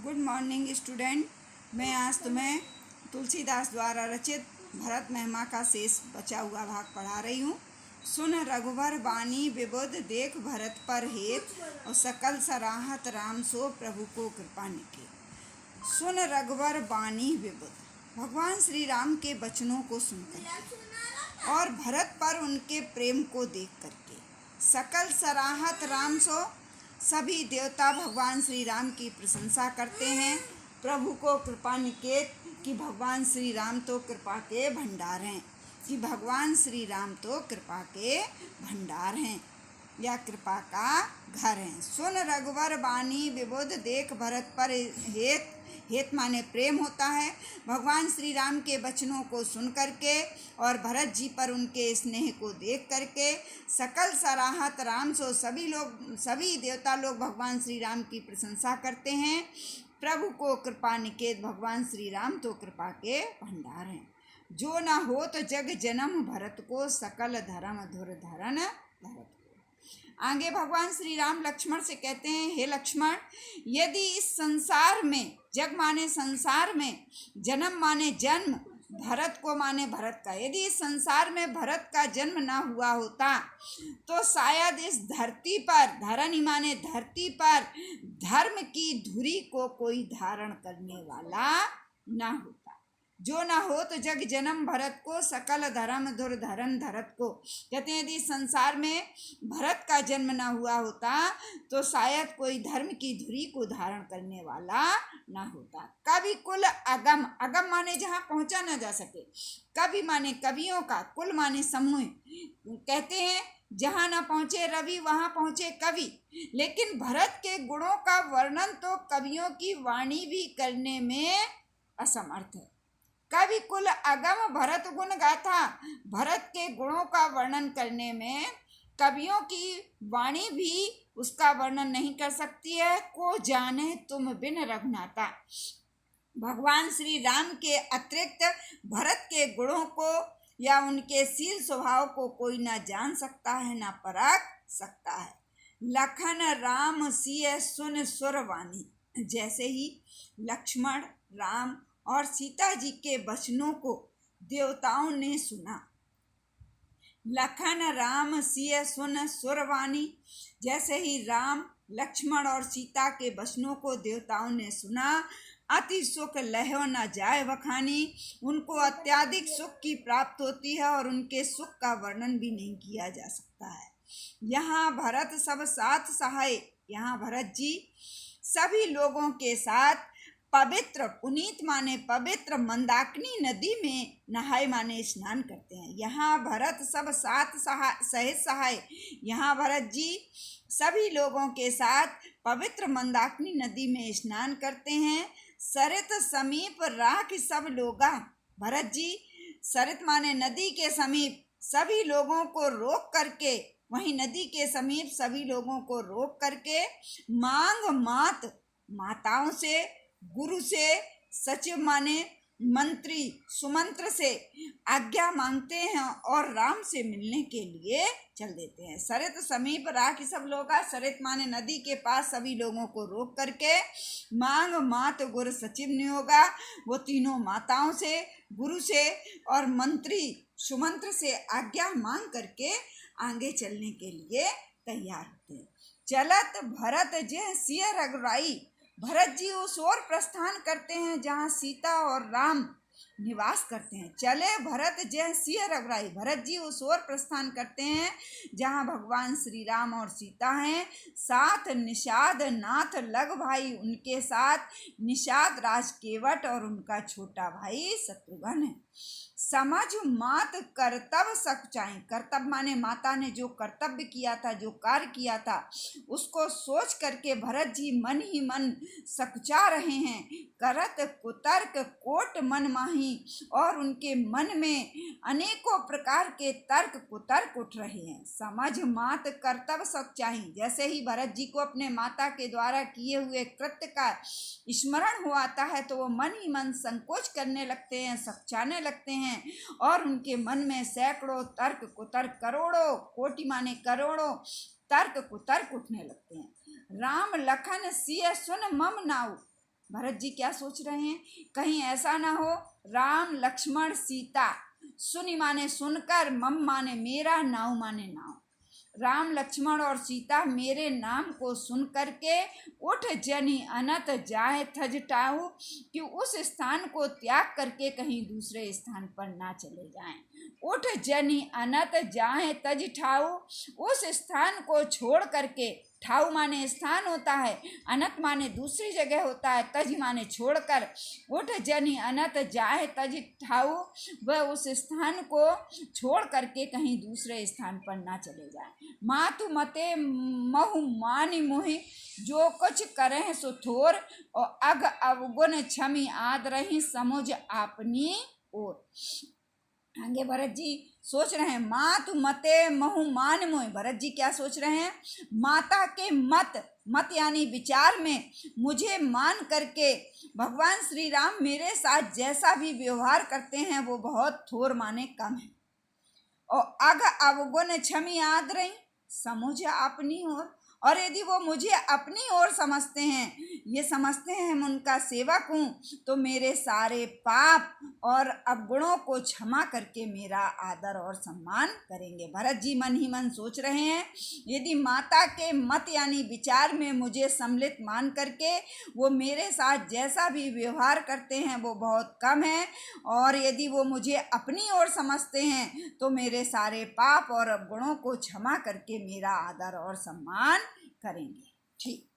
Good morning student. मैं आज तुम्हें तुलसीदास द्वारा रचित भरत महिमा का शेष बचा हुआ भाग पढ़ा रही हूँ। सुन रघुबर बानी विबुध देख भरत पर हेत और सकल सराहत राम सो प्रभु को कृपा निके। सुन रघुबर बानी विबुध, भगवान श्री राम के वचनों को सुनकर और भरत पर उनके प्रेम को देख करके सकल सराहत राम सो, सभी देवता भगवान श्री राम की प्रशंसा करते हैं। प्रभु को कृपा निकेत कि भगवान श्री राम तो कृपा के भंडार हैं, कि भगवान श्री राम तो कृपा के भंडार हैं या कृपा का घर हैं। सुन रघुवर बानी विबुध देख भरत पर हेत, हेत माने प्रेम होता है। भगवान श्री राम के वचनों को सुन करके और भरत जी पर उनके स्नेह को देख करके सकल सराहत राम सो, सभी देवता लोग भगवान श्री राम की प्रशंसा करते हैं। प्रभु को कृपा निकेत, भगवान श्री राम तो कृपा के भंडार हैं। जो न हो तो जग जन्म भरत को, सकल धर्म धुर धरन भरत को। आगे भगवान श्री राम लक्ष्मण से कहते हैं, हे लक्ष्मण, यदि इस संसार में, जग माने संसार में, जन्म माने जन्म, भरत को माने भरत का, यदि इस संसार में भरत का जन्म ना हुआ होता तो शायद इस धरती पर, धरनी माने धरती पर, धर्म की धुरी को कोई धारण करने वाला ना होता। जो ना हो तो जग जन्म भरत को, सकल धर्म धुर धरन धरत को। कहते हैं यदि संसार में भरत का जन्म ना हुआ होता तो शायद कोई धर्म की धुरी को धारण करने वाला ना होता। कवि कुल अगम, अगम माने जहाँ पहुँचा ना जा सके, कवि माने कवियों का, कुल माने समूह। कहते हैं जहाँ ना पहुँचे रवि वहाँ पहुँचे कवि, लेकिन भरत के गुणों का वर्णन तो कवियों की वाणी भी करने में असमर्थ है। कवि कुल अगम भरत गुण गाथा, भरत के गुणों का वर्णन करने में कवियों की वाणी भी उसका वर्णन नहीं कर सकती है। को जाने तुम बिन रघुनाथा, भगवान श्री राम के अतिरिक्त भरत के गुणों को या उनके शील स्वभाव को कोई ना जान सकता है, ना परख सकता है। लखन राम सिय सुन सुरवाणी, जैसे ही लक्ष्मण, राम और सीता जी के वचनों को देवताओं ने सुना। लखन राम सिय सुन सुरवाणी, जैसे ही राम, लक्ष्मण और सीता के वचनों को देवताओं ने सुना। अति सुख लहो न जाए बखानी, उनको अत्याधिक सुख की प्राप्त होती है और उनके सुख का वर्णन भी नहीं किया जा सकता है। यहाँ भरत सब साथ सहाय, यहाँ भरत जी सभी लोगों के साथ पवित्र, पुनीत माने पवित्र, मंदाकिनी नदी में नहाए माने स्नान करते हैं। यहाँ भरत सब साथ सहित सहाय, यहाँ भरत जी सभी लोगों के साथ पवित्र मंदाकिनी नदी में स्नान करते हैं। सरित समीप राख सब लोगा, भरत जी सरित माने नदी के समीप सभी लोगों को रोक करके, वहीं नदी के समीप सभी लोगों को रोक करके मांग मात, माताओं से, गुरु से, सचिव माने मंत्री, सुमंत्र से आज्ञा मांगते हैं और राम से मिलने के लिए चल देते हैं। सरित समीप राखी सब लोग, सरित माने नदी के पास सभी लोगों को रोक करके मांग मात गुरु सचिव नियोगा, वो तीनों माताओं से, गुरु से और मंत्री सुमंत्र से आज्ञा मांग करके आगे चलने के लिए तैयार होते हैं। चलत भरत जय सिय रघुराई, भरत जी उस ओर प्रस्थान करते हैं जहाँ सीता और राम निवास करते हैं। चले भरत जय सिय रघुराई, भरत जी उस ओर प्रस्थान करते हैं जहाँ भगवान श्री राम और सीता हैं। साथ निषाद नाथ लग भाई, उनके साथ निषाद राज केवट और उनका छोटा भाई शत्रुघ्न है। समझ मात कर्तव्य सकुचाई, कर्तव्य माने माता ने जो कर्तव्य किया था, जो कार्य किया था, उसको सोच करके भरत जी मन ही मन सकुचा रहे हैं। करत कुतर्क कोट मन माही, और उनके मन में अनेकों प्रकार के तर्क कुतर्क उठ रहे हैं। समझ मात कर्तव्य सकुचाई, जैसे ही भरत जी को अपने माता के द्वारा किए हुए कृत्य का स्मरण हो आता है तो वो मन ही मन संकोच करने लगते हैं, सकुचाने लगते हैं और उनके मन में सैकड़ों तर्क कुतर्क, करोड़ों, कोटि माने करोड़ों तर्क कुतर्क उठने लगते हैं। राम लखन सिय सुन मम नाऊ, भरत जी क्या सोच रहे हैं, कहीं ऐसा ना हो राम लक्ष्मण सीता, सुनि माने सुनकर, मम माने मेरा, नाव माने नाव। राम लक्ष्मण और सीता मेरे नाम को सुन करके उठ जनि अनत जाए थज टाऊ, कि उस स्थान को त्याग करके कहीं दूसरे स्थान पर ना चले जाएं। उठ जनि अनत जाए तज ठाऊ, उस स्थान को छोड़ करके, ठाऊ माने स्थान होता है, अनत माने दूसरी जगह होता है, तज माने छोड़कर, उठ जनि अनत जाए तज ठाऊ, वह उस स्थान को छोड़ करके कहीं दूसरे स्थान पर ना चले जाए। मातु मते महु मानि मोहि, जो कुछ करें सो थोर, और अग अवगुण क्षमी आदरहि, समुझ आपनी ओर। आगे भरत जी सोच रहे हैं, मातु मते महु मान मोहि। भरत जी क्या सोच रहे हैं, माता के मत यानी विचार में मुझे मान करके भगवान श्री राम मेरे साथ जैसा भी व्यवहार करते हैं वो बहुत थोर माने कम है। और अग अवगुण क्षमी आदरहि, समुझ अपनी ओर, और यदि वो मुझे अपनी ओर समझते हैं, ये समझते हैं मैं उनका सेवक हूँ, तो मेरे सारे पाप और अवगुणों को क्षमा करके मेरा आदर और सम्मान करेंगे। भरत जी मन ही मन सोच रहे हैं, यदि माता के मत यानी विचार में मुझे सम्मिलित मान करके वो मेरे साथ जैसा भी व्यवहार करते हैं वो बहुत कम है, और यदि वो मुझे अपनी ओर समझते हैं तो मेरे सारे पाप और अवगुणों को क्षमा करके मेरा आदर और सम्मान करेंगे। ठीक।